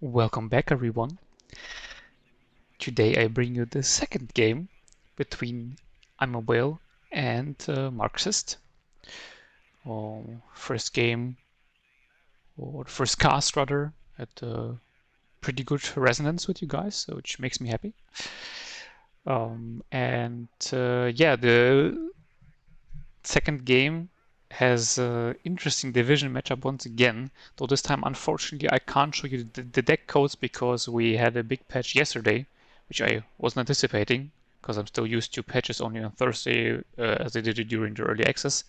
Welcome back, everyone. Today I bring you the second game between Imawhale and Marxist. First game, or first cast rather, had pretty good resonance with you guys, which makes me happy. Yeah, the second game has interesting division matchup once again, though this time unfortunately I can't show you the deck codes because we had a big patch yesterday, which I wasn't anticipating because I'm still used to patches only on Thursday as they did it during the early access.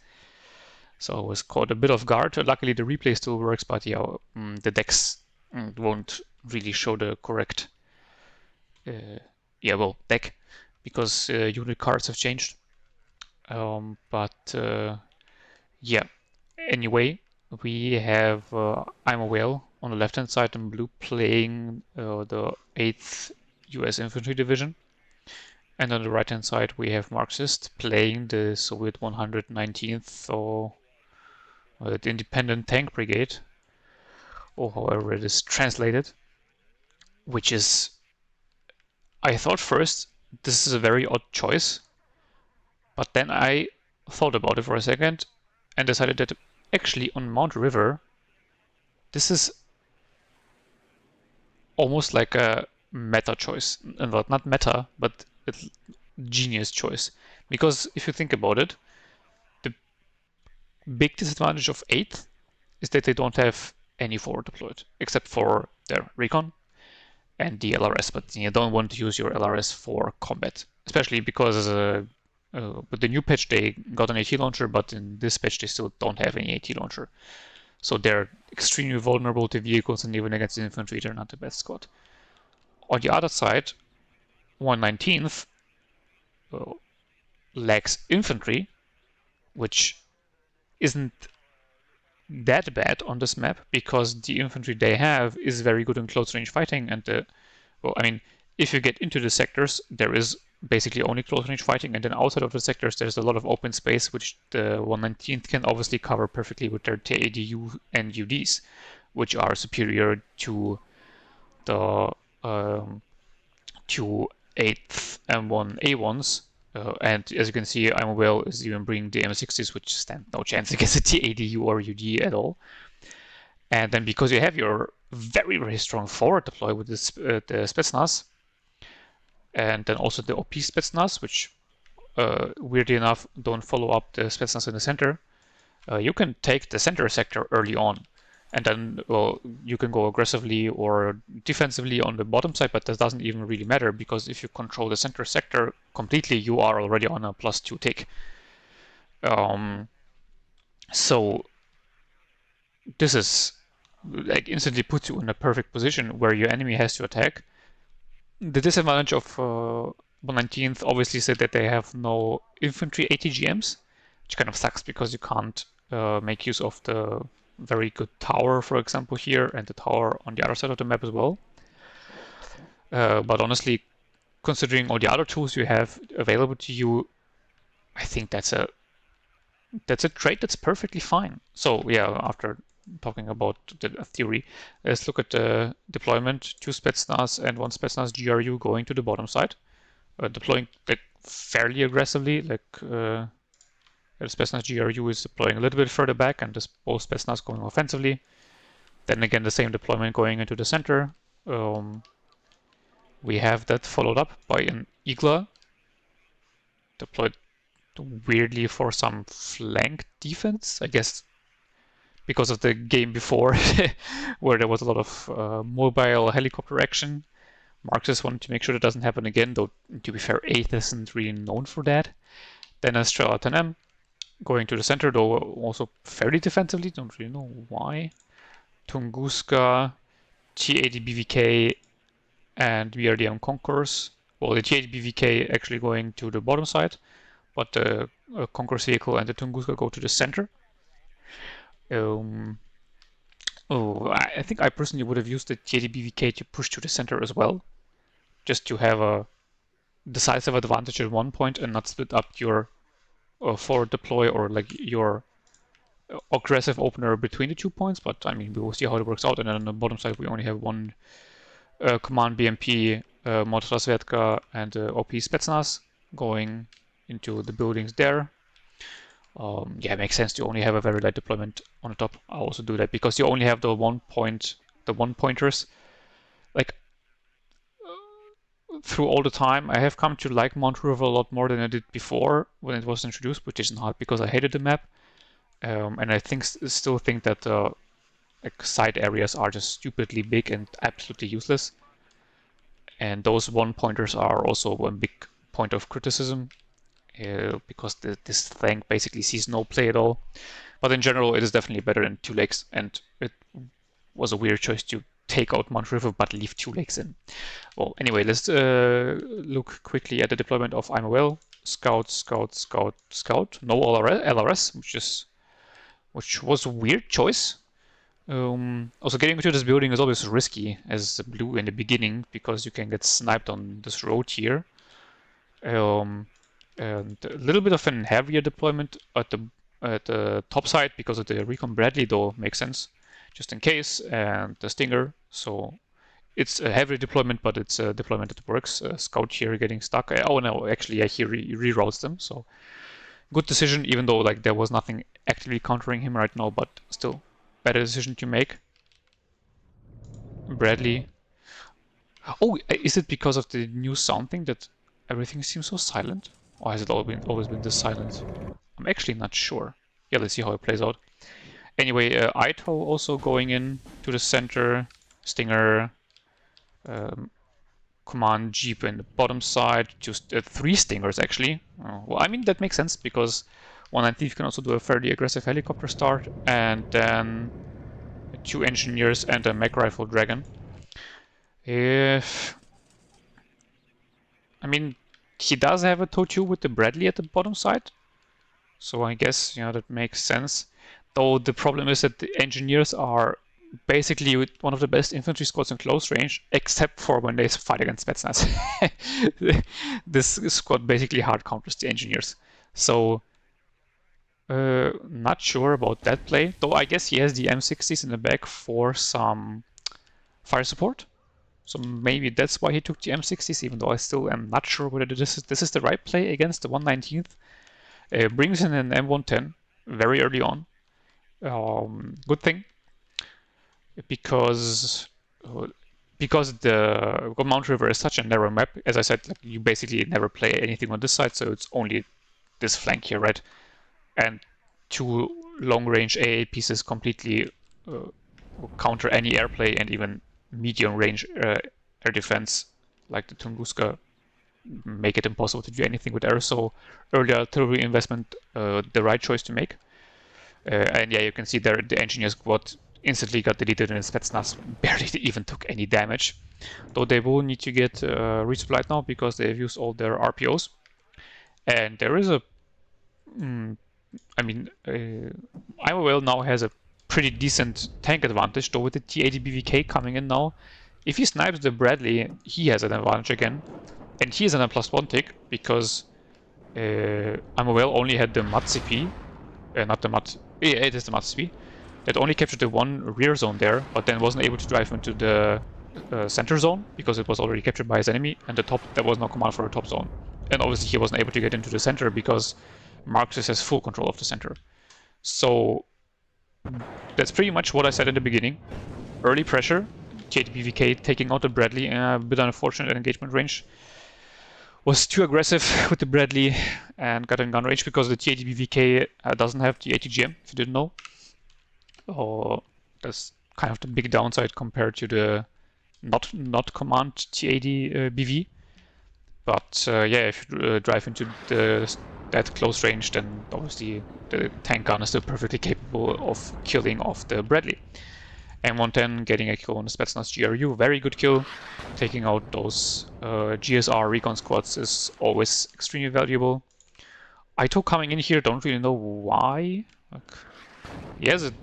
So I was caught a bit off guard. Luckily the replay still works, but yeah, the decks won't really show the correct deck because unit cards have changed. Yeah, anyway, we have Imawhale on the left-hand side in blue playing the 8th US Infantry Division. And on the right-hand side we have Marxist playing the Soviet 119th or the Independent Tank Brigade, or however it is translated, which is, I thought first, this is a very odd choice, but then I thought about it for a second and decided that actually on Mount River, this is almost like a meta choice. Not meta, but a genius choice. Because if you think about it, the big disadvantage of 8th is that they don't have any forward deployed, except for their recon and the LRS, but you don't want to use your LRS for combat, especially because with the new patch they got an AT launcher, but in this patch they still don't have any AT launcher. So they're extremely vulnerable to vehicles, and even against the infantry they're not the best squad. On the other side, 119th lacks infantry, which isn't that bad on this map because the infantry they have is very good in close range fighting. And if you get into the sectors, there is basically only close range fighting, and then outside of the sectors there's a lot of open space, which the 119th can obviously cover perfectly with their TADU and UDs, which are superior to the 8th M1A1s. And as you can see, Imawhale is even bringing the M60s, which stand no chance against a TADU or UD at all. And then because you have your very, very strong forward deploy with the Spetsnaz, and then also the OP Spetsnaz, which weirdly enough don't follow up the Spetsnaz in the center, you can take the center sector early on. And then, well, you can go aggressively or defensively on the bottom side, but that doesn't even really matter because if you control the center sector completely, you are already on a +2 tick. So this is like instantly puts you in a perfect position where your enemy has to attack. The disadvantage of 119th obviously is that they have no infantry ATGMs, which kind of sucks because you can't make use of the very good tower, for example, here, and the tower on the other side of the map as well. But honestly, considering all the other tools you have available to you, I think that's a trait that's perfectly fine. So yeah, after talking about the theory, let's look at the deployment. 2 Spetsnaz and 1 Spetsnaz GRU going to the bottom side, deploying like fairly aggressively. The Spetsnaz GRU is deploying a little bit further back, and both Spetsnaz going offensively. Then again, the same deployment going into the center. We have that followed up by an Igla deployed weirdly for some flank defense, I guess because of the game before where there was a lot of mobile helicopter action. Marxist wanted to make sure that doesn't happen again, though to be fair, 8th isn't really known for that. Then Estrella 10M going to the center, though also fairly defensively, don't really know why. Tunguska, T80 BVK, and BRDM Concourse. Well, the T80 BVK actually going to the bottom side, but the Concourse vehicle and the Tunguska go to the center. I think I personally would have used the T80 BVK to push to the center as well, just to have a decisive advantage at one point and not split up your forward deploy or like your aggressive opener between the 2 points, but I mean, we will see how it works out. And then on the bottom side, we only have one command BMP, Motorrazvedka, and OP Spetsnaz going into the buildings there. Yeah, it makes sense to only have a very light deployment on the top. I also do that because you only have the one pointers. Like through all the time, I have come to like Mount River a lot more than I did before when it was introduced, which isn't hard because I hated the map. And I still think that like side areas are just stupidly big and absolutely useless. And those one pointers are also one big point of criticism because this tank basically sees no play at all. But in general, it is definitely better than 2 lakes, and it was a weird choice to take out Mount River but leave 2 lakes in. Well, anyway, let's look quickly at the deployment of Imawhale. Scout, scout, scout, scout. No LRS, which was a weird choice. Also, getting into this building is always risky as a blue in the beginning because you can get sniped on this road here. And a little bit of an heavier deployment at the top side because of the Recon Bradley, though, makes sense, just in case, and the Stinger. So it's a heavy deployment, but it's a deployment that works. Scout here getting stuck. Oh no, actually, he reroutes them. So good decision, even though like there was nothing actively countering him right now, but still better decision to make. Bradley. Oh, is it because of the new sound thing that everything seems so silent? Or has it always been this silent? I'm actually not sure. Yeah, let's see how it plays out. Anyway, Ito also going in to the center. Stinger. Command Jeep in the bottom side. Just 3 Stingers actually. Well, I mean, that makes sense because 119th can also do a fairly aggressive helicopter start. And then 2 engineers and a mech rifle dragon. If I mean, he does have a TOW with the Bradley at the bottom side, so I guess that makes sense. Though the problem is that the engineers are basically one of the best infantry squads in close range, except for when they fight against Spetsnaz. This squad basically hard counters the engineers. So not sure about that play. Though I guess he has the M60s in the back for some fire support. So maybe that's why he took the M60s, even though I still am not sure whether this is the right play against the 119th. Brings in an M110 very early on. Good thing, because the Mount River is such a narrow map. As I said, like, you basically never play anything on this side, so it's only this flank here, right? And 2 long-range AA pieces completely counter any airplay and even medium-range air defense, like the Tunguska, make it impossible to do anything with air. So early artillery investment, the right choice to make. And yeah, you can see there the engineer squad instantly got deleted and Spetsnaz barely even took any damage. Though they will need to get resupplied now because they've used all their RPOs. And there is a... I mean, Imawhale now has a pretty decent tank advantage, though with the T80 BVK coming in now. If he snipes the Bradley, he has an advantage again. And he is on a +1 tick because Imawhale only had the MUD CP. Not the MUD... Yeah, it is the MUD CP. That only captured the one rear zone there, but then wasn't able to drive into the center zone because it was already captured by his enemy, and the top, there was no command for the top zone. And obviously he wasn't able to get into the center because Marxist has full control of the center. So that's pretty much what I said in the beginning. Early pressure, T80BVK taking out the Bradley, a bit unfortunate at engagement range. Was too aggressive with the Bradley and got in gun range because the T80BVK doesn't have the ATGM, if you didn't know. That's kind of the big downside compared to the not command T80 BV. But yeah, if you drive into that close range, then obviously the tank gun is still perfectly capable of killing off the Bradley. M110 getting a kill on the Spetsnaz GRU, very good kill. Taking out those GSR recon squads is always extremely valuable. Ito coming in here, don't really know why. Like, he has a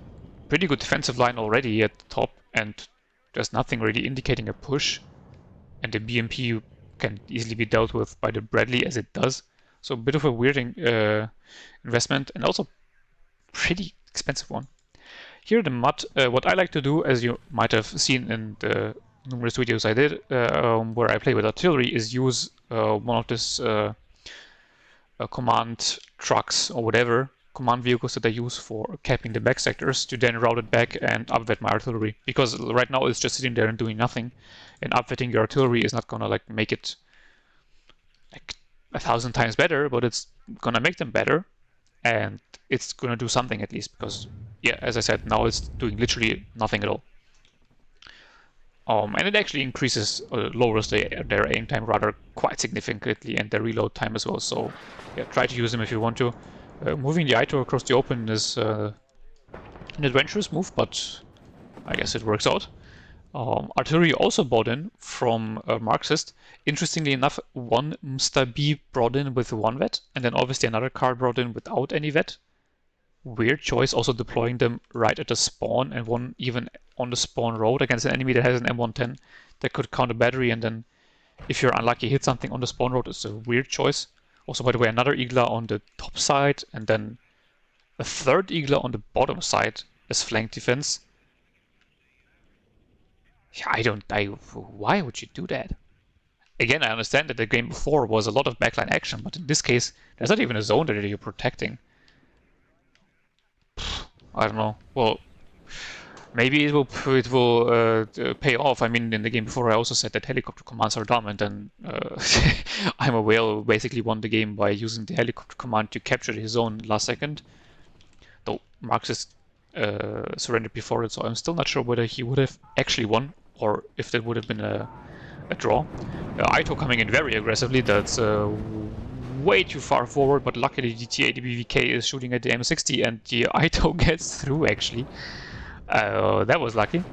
pretty good defensive line already at the top, and there's nothing really indicating a push. And the BMP can easily be dealt with by the Bradley as it does. So a bit of a weird investment, and also pretty expensive one. Here the mod, what I like to do, as you might have seen in the numerous videos I did, where I play with artillery, is use one of this command trucks or whatever, command vehicles that I use for capping the back sectors, to then route it back and upvet my artillery. Because right now it's just sitting there and doing nothing, and upvetting your artillery is not gonna like make it like 1,000 times better, but it's gonna make them better, and it's gonna do something at least, because yeah, as I said, now it's doing literally nothing at all. And it actually increases, lowers their aim time rather quite significantly, and their reload time as well. So yeah, try to use them if you want to. Moving the Ito across the open is an adventurous move, but I guess it works out. Artillery also brought in from Marxist. Interestingly enough, one Mr. B brought in with one vet, and then obviously another card brought in without any vet. Weird choice, also deploying them right at the spawn, and one even on the spawn road against an enemy that has an M110 that could count a battery, and then if you're unlucky hit something on the spawn road. It's a weird choice. Also, by the way, another Igla on the top side, and then a third Igla on the bottom side as flank defense. Why would you do that? Again, I understand that the game before was a lot of backline action, but in this case, there's not even a zone that you're protecting. I don't know. Well, maybe it will pay off. I mean, in the game before, I also said that helicopter commands are dumb, and then Imawhale basically won the game by using the helicopter command to capture his zone last second. Though Marxist surrendered before it, so I'm still not sure whether he would have actually won or if that would have been a draw. Ito coming in very aggressively. That's way too far forward, but luckily the T80BVK is shooting at the M60 and the Ito gets through actually. That was lucky.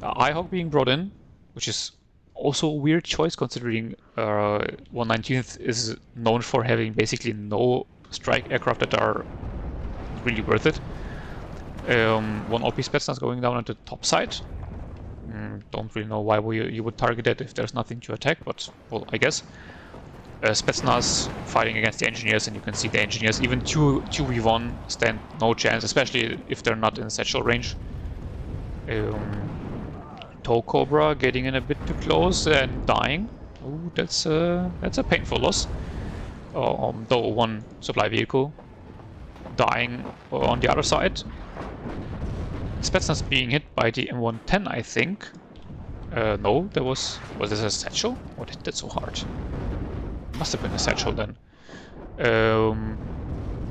IHawk being brought in, which is also a weird choice considering 119th is known for having basically no strike aircraft that are really worth it. One OP Spetsnaz going down at the top side. Don't really know why you would target that if there's nothing to attack, but well, I guess. Spetsnaz fighting against the engineers, and you can see the engineers, even 2v1, stand no chance, especially if they're not in satchel range. Toe Cobra getting in a bit too close and dying. Oh, that's a painful loss. Though one supply vehicle dying on the other side. Spetsnaz being hit by the M110, I think. No, was this a satchel? What hit that so hard? Must have been a satchel then.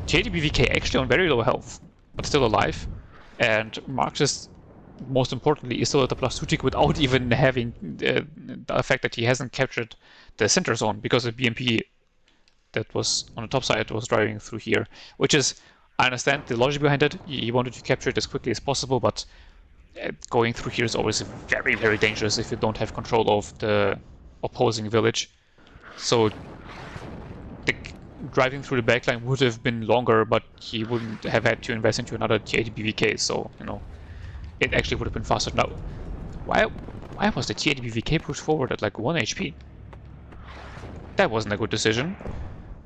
T80BVK actually on very low health, but still alive. And Marxist, most importantly, is still at the +2 tick without even having the fact that he hasn't captured the center zone, because the BMP that was on the top side was driving through here, which is, I understand the logic behind it. He wanted to capture it as quickly as possible, but going through here is always very, very dangerous if you don't have control of the opposing village. So driving through the backline would have been longer, but he wouldn't have had to invest into another T80BVK, so, you know, it actually would have been faster. Now, why was the T80BVK pushed forward at like 1 HP? That wasn't a good decision.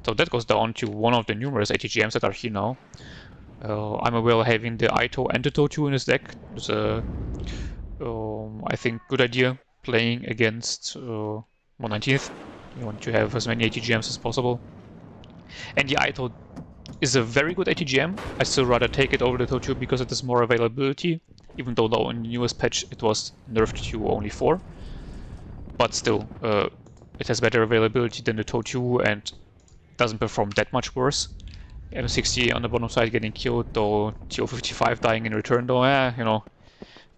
So that goes down to one of the numerous ATGMs that are here now. Imawhale having the Ito and the TOW2 in his deck. It's a, I think, good idea playing against 119th. You want to have as many ATGMs as possible. And the Ito is a very good ATGM. I still rather take it over the TOW2 because it has more availability. Even though in the newest patch it was nerfed to only 4. But still, it has better availability than the TOW2 and doesn't perform that much worse. M60 on the bottom side getting killed, though TO55 dying in return, though, you know,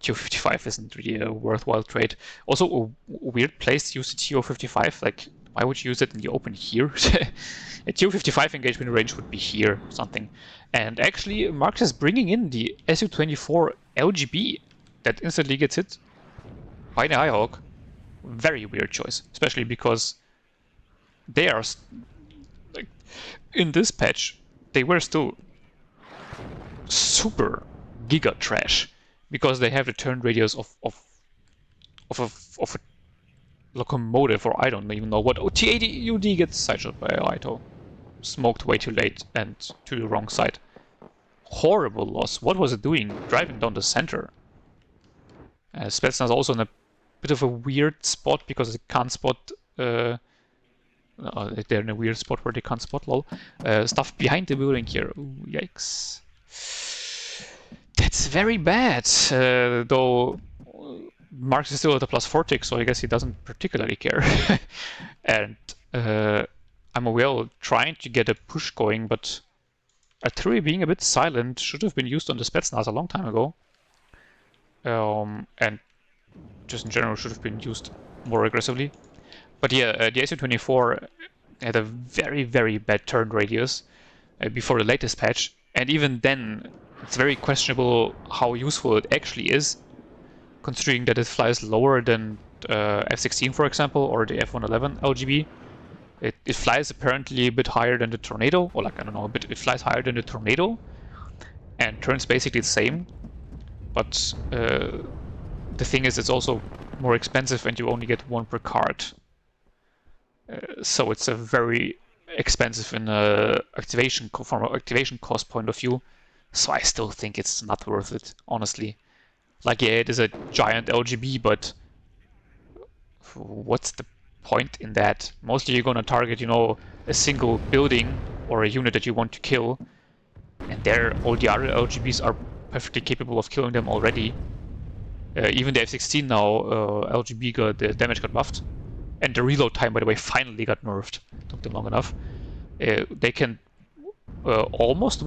TO55 isn't really a worthwhile trade. Also, a weird place to use the TO55, like, why would you use it in the open here? A TO55 engagement range would be here, or something. And actually, Marx is bringing in the Su-24 LGB that instantly gets hit by the IHawk. Very weird choice, especially because they are, like, in this patch, they were still super giga trash because they have a turn radius of a locomotive, or I don't even know what. Oh, T80 UD gets sideshot by Ito. Smoked way too late and to the wrong side. horrible loss. What was it doing? Driving down the center. Spetsnaz also in a bit of a weird spot because it can't spot. They're in a weird spot where they can't spot, lol. Stuff behind the building here. Ooh, yikes. That's very bad. Though Marx is still at a +4 tick, so I guess he doesn't particularly care. And Imawhale trying to get a push going, but artillery being a bit silent should have been used on the Spetsnaz a long time ago. And just in general should have been used more aggressively. But yeah, the IC-24 had a very, very bad turn radius before the latest patch, and even then it's very questionable how useful it actually is, considering that it flies lower than F-16, for example, or the F-111 LGB. It flies apparently a bit higher than the Tornado, or like, I don't know, it flies higher than the Tornado, and turns basically the same. But the thing is, it's also more expensive, and you only get one per card. So it's a very expensive in from an activation cost point of view. So I still think it's not worth it, honestly. Like, yeah, it is a giant LGB, but what's the point in that? Mostly you're gonna target, you know, a single building or a unit that you want to kill, and there all the other LGBs are perfectly capable of killing them already. Even the F-16 now, LGB the damage got buffed. And the reload time, by the way, finally got nerfed. Took them long enough. They can almost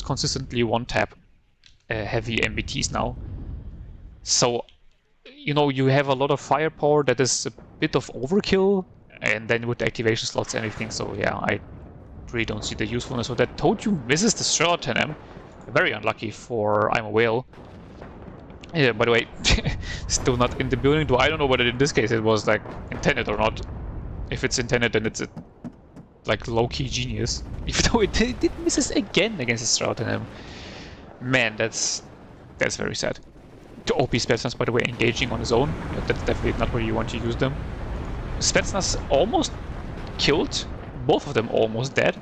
consistently one-tap heavy MBTs now. So, you know, you have a lot of firepower that is a bit of overkill, and then with the activation slots and everything. So yeah, I really don't see the usefulness of that. Toju misses the Strela 10M. Very unlucky for Imawhale. Yeah, by the way, still not in the building, though I don't know whether in this case it was like intended or not. If it's intended, then it's a like low-key genius. Even though it misses again against the Strela 10M. Man, that's very sad. The OP Spetsnaz, by the way, engaging on his own. That's definitely not where you want to use them. Spetsnaz almost killed. Both of them almost dead.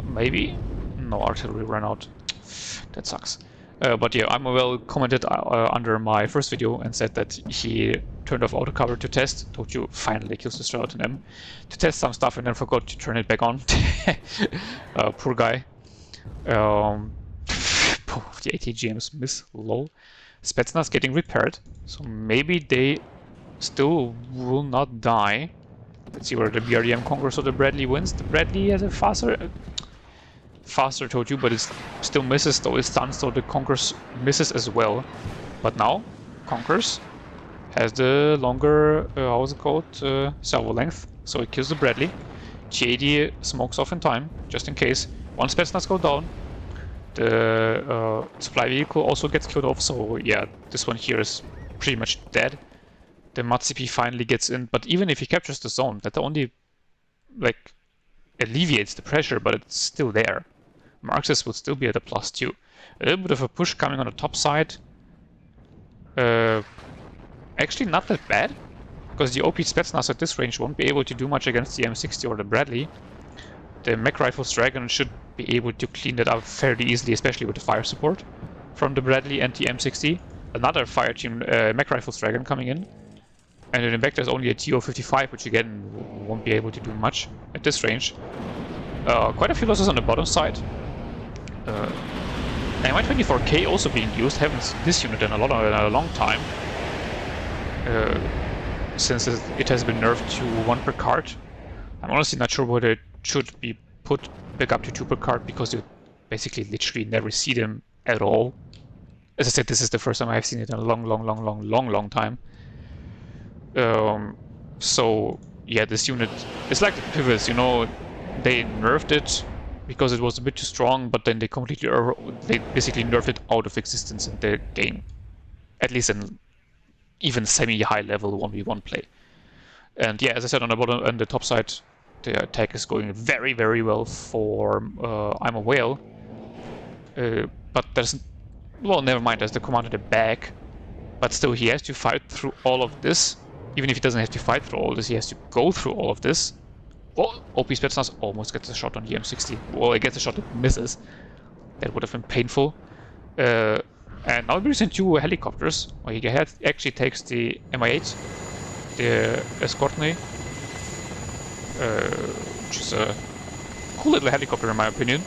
Maybe? No, artillery ran out. That sucks. But yeah, Imawhale commented under my first video and said that he turned off autocover to test. Told you finally kills the Strela 10M to test some stuff and then forgot to turn it back on. Poor guy. Both of the ATGMs miss, lol. Spetsnaz getting repaired, so maybe they still will not die. Let's see where the BRDM conquers or the Bradley wins. The Bradley has a faster told you, but it still misses, though it stuns, so the Conquers misses as well. But now, Conquers has the longer, how is it called, salvo length, so it kills the Bradley. G80 smokes off in time, just in case. One Spetsnaz go down, the supply vehicle also gets killed off, so yeah, this one here is pretty much dead. The MUD-CP finally gets in, but even if he captures the zone, that only, like, alleviates the pressure, but it's still there. Marxist will still be at a +2. A little bit of a push coming on the top side. Actually not that bad, because the OP Spetsnaz at this range won't be able to do much against the M60 or the Bradley. The Mech Rifles Dragon should be able to clean that up fairly easily, especially with the fire support from the Bradley and the M60. Another fire team Mech Rifles Dragon coming in. And in fact, there's only a TO-55, which again won't be able to do much at this range. Quite a few losses on the bottom side. Mi-24K also being used. Haven't seen this unit in a long time. Since it has been nerfed to 1 per card. I'm honestly not sure whether it should be put back up to 2 per card, because you basically literally never see them at all. As I said, this is the first time I've seen it in a long time. So yeah, this unit is like the pivots, you know, they nerfed it because it was a bit too strong, but then they basically nerfed it out of existence in the game, at least in even semi-high level 1v1 play. And yeah, as I said, on the bottom and the top side, the attack is going very well for Imawhale. But there's, well, never mind, there's the command at the back, but still he has to fight through all of this. Even if he doesn't have to fight through all this, he has to go through all of this. Oh, OP Spetsnaz almost gets a shot on the M60. Well, he gets a shot that misses. That would have been painful. And now we're using 2 helicopters. Well, he actually takes the Mi-8, the Escortney, which is a cool little helicopter in my opinion.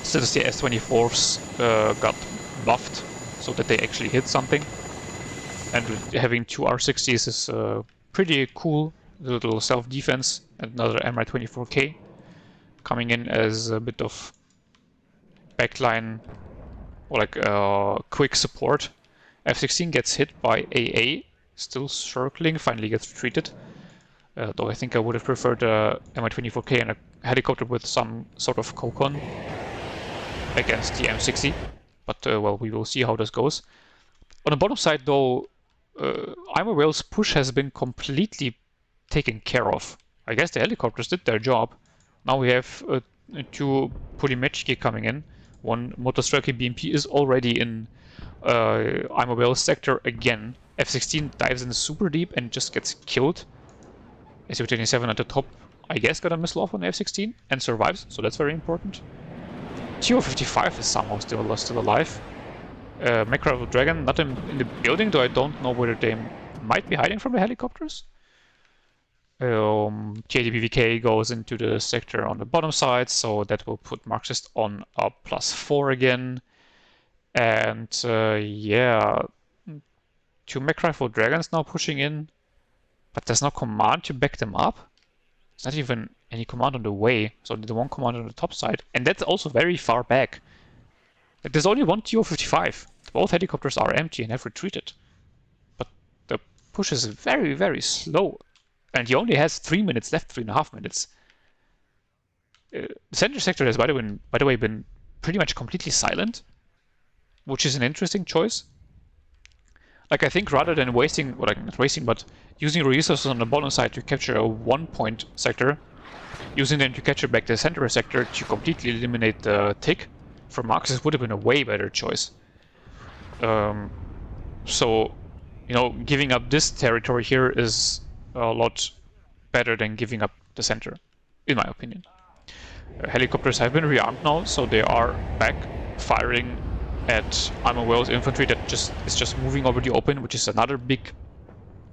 Since the S-24s got buffed so that they actually hit something. And having 2 R-60s is pretty cool little self-defense. And another Mi-24K coming in as a bit of backline or like quick support. F-16 gets hit by AA, still circling, finally gets retreated. Though I think I would have preferred a Mi-24K and a helicopter with some sort of cocon against the M60. But well, we will see how this goes. On the bottom side though, Imawhale's push has been completely taken care of. I guess the helicopters did their job. Now we have 2 Pulimechki coming in. 1 Motostrelki BMP is already in Imawhale's sector again. F-16 dives in super deep and just gets killed. Su-27 at the top, I guess, got a missile off on the F-16 and survives, so that's very important. Tu-55 is somehow still alive. Macro Dragon not in the building, though I don't know whether they might be hiding from the helicopters. TADBVK goes into the sector on the bottom side, so that will put Marxist on a +4 again. And yeah, 2 Mech Rifle Dragons now pushing in, but there's no command to back them up. There's not even any command on the way, so the 1 command on the top side, and that's also very far back. Like, there's only 1 Tu-55. Both helicopters are empty and have retreated. But the push is very, very slow. And he only has 3 minutes left, 3.5 minutes. The center sector has, by the way, been pretty much completely silent, which is an interesting choice. Like, I think rather than wasting, well, like, not wasting, but using resources on the bottom side to capture a 1-point sector, using them to capture back the center sector to completely eliminate the tick, for Marxist would have been a way better choice. So, you know, giving up this territory here is a lot better than giving up the center, in my opinion. Helicopters have been rearmed now, so they are back firing at Imawhale's infantry that is just moving over the open, which is another big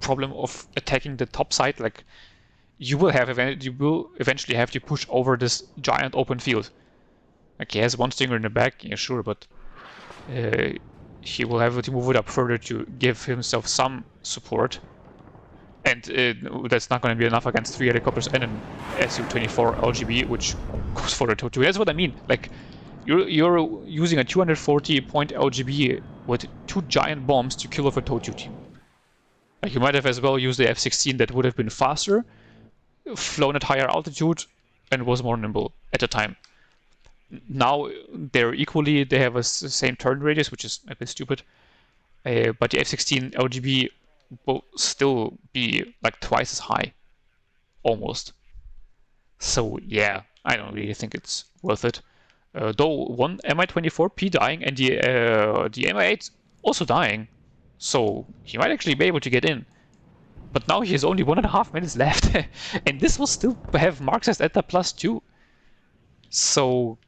problem of attacking the top side. Like, you will eventually have to push over this giant open field. Like, he has 1 Stinger in the back, yeah, sure, but he will have to move it up further to give himself some support. And that's not going to be enough against 3 helicopters and an Su-24 LGB, which goes for the TOW. That's what I mean. Like, you're using a 240-point LGB with 2 giant bombs to kill off a TOW team. Like, you might have as well used the F-16 that would have been faster, flown at higher altitude, and was more nimble at the time. Now they have the same turn radius, which is a bit stupid. But the F-16 LGB will still be like twice as high, almost. So yeah, I don't really think it's worth it. Though 1 Mi-24P dying and the Mi-8 also dying, so he might actually be able to get in. But now he has only 1.5 minutes left, and this will still have Marxist at the +2. So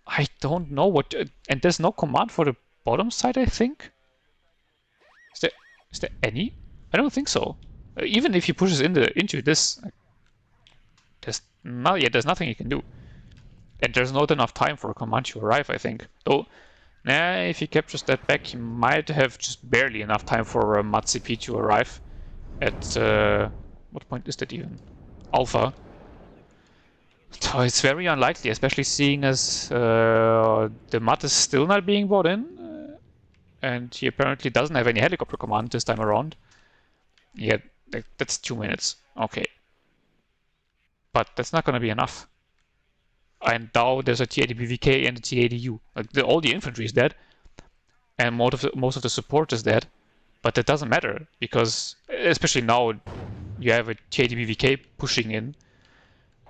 I don't know what, and there's no command for the bottom side, I think. Is there any? I don't think so. Even if he pushes into this, there's nothing he can do. And there's not enough time for a command to arrive, I think. Though, if he captures that back, he might have just barely enough time for a MATCP to arrive at, what point is that even? Alpha. So it's very unlikely, especially seeing as the MAT is still not being brought in. And he apparently doesn't have any helicopter command this time around. Yeah, that's 2 minutes. Okay. But that's not going to be enough. And now there's a TADBVK and a TADU. Like, all the infantry is dead. And most of the support is dead. But that doesn't matter, because, especially now, you have a TADBVK pushing in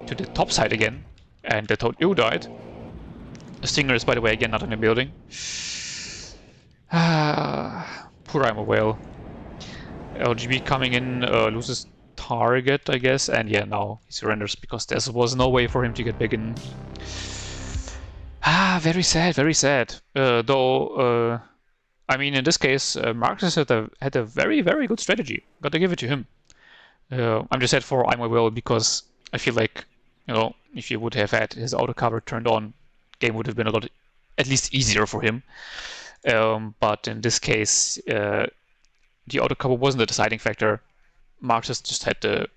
to the top side again. And the TOW died. The Stinger is, by the way, again not in the building. Poor Imawhale. LGB coming in, loses target, I guess, and yeah, now he surrenders because there was no way for him to get back in. Very sad, very sad. Though, I mean, in this case, Marxist had a very, very good strategy. Got to give it to him. I'm just sad for Imawhale because I feel like, if he would have had his auto cover turned on, game would have been a lot, at least easier for him. But in this case, the auto cover wasn't the deciding factor. Marxist just had a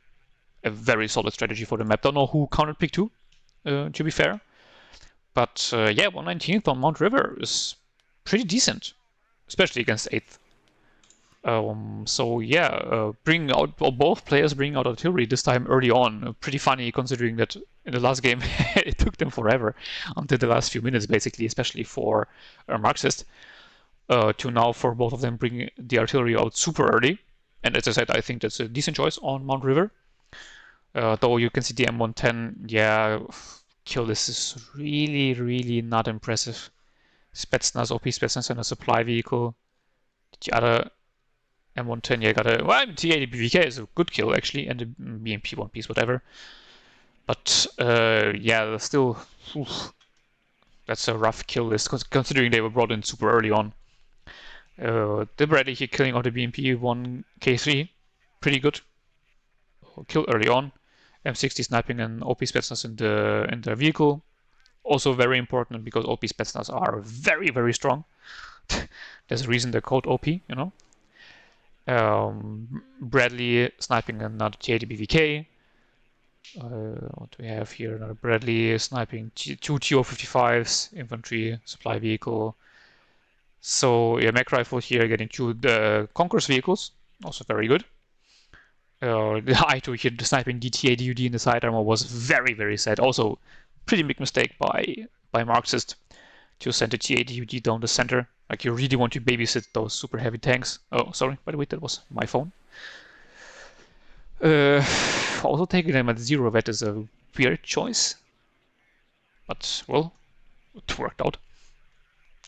very solid strategy for the map. Don't know who countered pick 2, to be fair. But yeah, 119th on Mount River is pretty decent, especially against 8th. So yeah, bringing out, or both players bringing out artillery this time early on. Pretty funny considering that in the last game it took them forever until the last few minutes, basically, especially for Marxist, to now for both of them bring the artillery out super early. And as I said, I think that's a decent choice on Mount River. Though you can see the M110, yeah, kill this is really, really not impressive. Spetsnaz, OP Spetsnaz and a supply vehicle. The other M110, yeah, got a, well, T80 BVK is a good kill actually, and a BMP one piece, whatever. But yeah, still, oof, that's a rough kill list considering they were brought in super early on. The Bradley here killing out the BMP 1K3, pretty good. Kill early on. M60 sniping and OP Spetsnaz in the vehicle. Also very important because OP Spetsnaz are very, very strong. There's a reason they're called OP, Bradley sniping another T80 BVK. What do we have here? Another Bradley sniping two TO-55s, infantry supply vehicle. So yeah, mech rifle here getting two the Conqueror's vehicles, also very good. The I2 here, the sniping DTA DUD in the side armor was very, very sad. Also, pretty big mistake by Marxist to send the TA DUD down the center. Like, you really want to babysit those super heavy tanks. Oh, sorry, by the way, that was my phone. Also taking them at 0 vet is a weird choice. But, well, it worked out.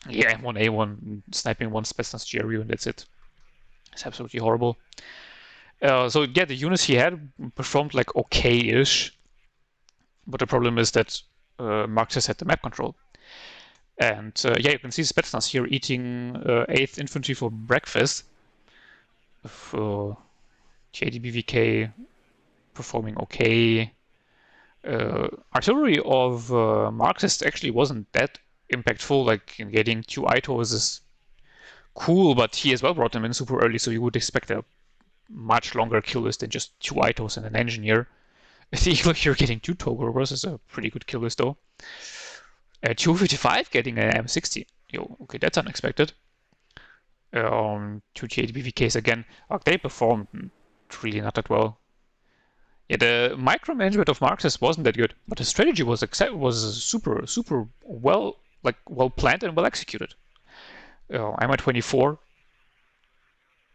Yeah, M1A1 sniping one Spetsnaz GRU and that's it. It's absolutely horrible. So yeah, the units he had performed like okay-ish, but the problem is that Marxist had the map control. And yeah, you can see Spetsnaz here eating 8th Infantry for breakfast. JDBVK performing okay. Artillery of Marxist actually wasn't that impactful, like getting 2 ITOs is cool, but he as well brought them in super early, so you would expect a much longer kill list than just 2 ITOs and an engineer. I think you're getting 2 Togrovers is a pretty good kill list though. 255 getting an M60. Yo, okay, that's unexpected. 2 T8 BVKs again. They performed really not that well. Yeah, the micromanagement of Marxist wasn't that good, but the strategy was super well planned and well executed. I'm at 24.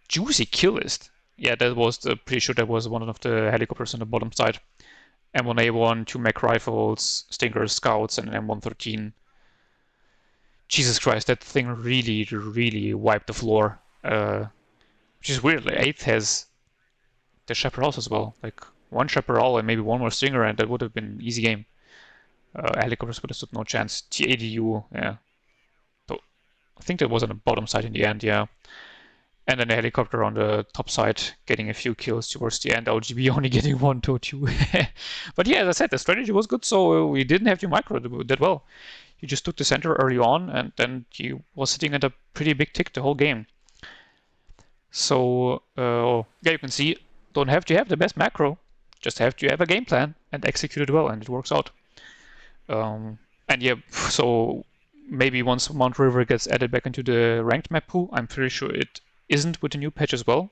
Juicy kill list. Yeah, that was pretty sure that was one of the helicopters on the bottom side. M1A1, 2 mech rifles, Stingers, Scouts, and an M113. Jesus Christ, that thing really, really wiped the floor. Which is weird. Like 8th has the Chaparrals as well. Like 1 Chaparral and maybe 1 more Stinger, and that would have been an easy game. Helicopters would have stood no chance. T80U, yeah. So I think that was on the bottom side in the end, yeah. And then the helicopter on the top side getting a few kills towards the end. LGB only getting 1 to 2. But yeah, as I said, the strategy was good, so we didn't have to micro that well. He just took the center early on, and then he was sitting at a pretty big tick the whole game. So yeah, you can see, don't have to have the best macro, just have to have a game plan and execute it well, and it works out. And yeah, so maybe once Mount River gets added back into the ranked map pool, I'm pretty sure it isn't with the new patch as well.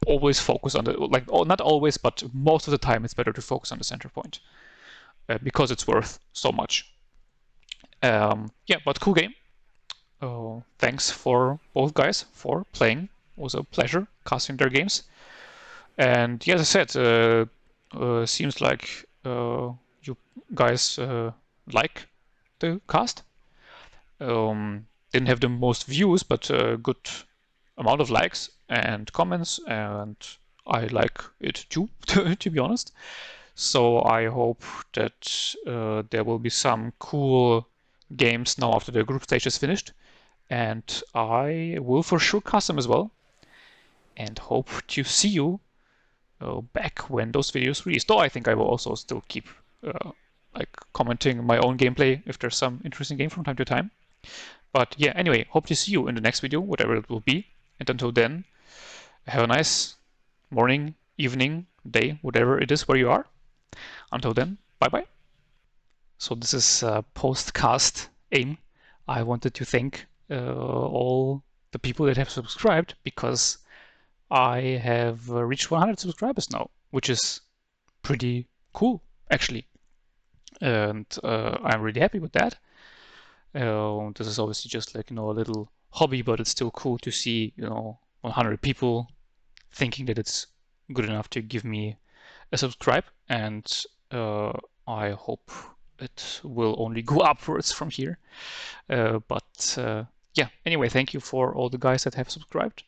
Always focus on the, like, not always, but most of the time it's better to focus on the center point because it's worth so much. Yeah, but cool game. Thanks for both guys for playing. It was a pleasure casting their games. And yeah, as I said, seems like you guys like the cast. Didn't have the most views, but a good amount of likes and comments, and I like it too, to be honest. So I hope that there will be some cool games now after the group stage is finished. And I will for sure cast them as well. And hope to see you back when those videos release. Though I think I will also still keep like commenting my own gameplay if there's some interesting game from time to time. But yeah, anyway, hope to see you in the next video, whatever it will be. And until then, have a nice morning, evening, day, whatever it is where you are. Until then, bye bye. So this is post-cast aim. I wanted to thank all the people that have subscribed because I have reached 100 subscribers now, which is pretty cool, actually. And I'm really happy with that. This is obviously just like, a little hobby, but it's still cool to see, 100 people thinking that it's good enough to give me a subscribe. And I hope it will only go upwards from here. Yeah, anyway, thank you for all the guys that have subscribed.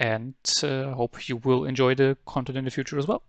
And hope you will enjoy the content in the future as well.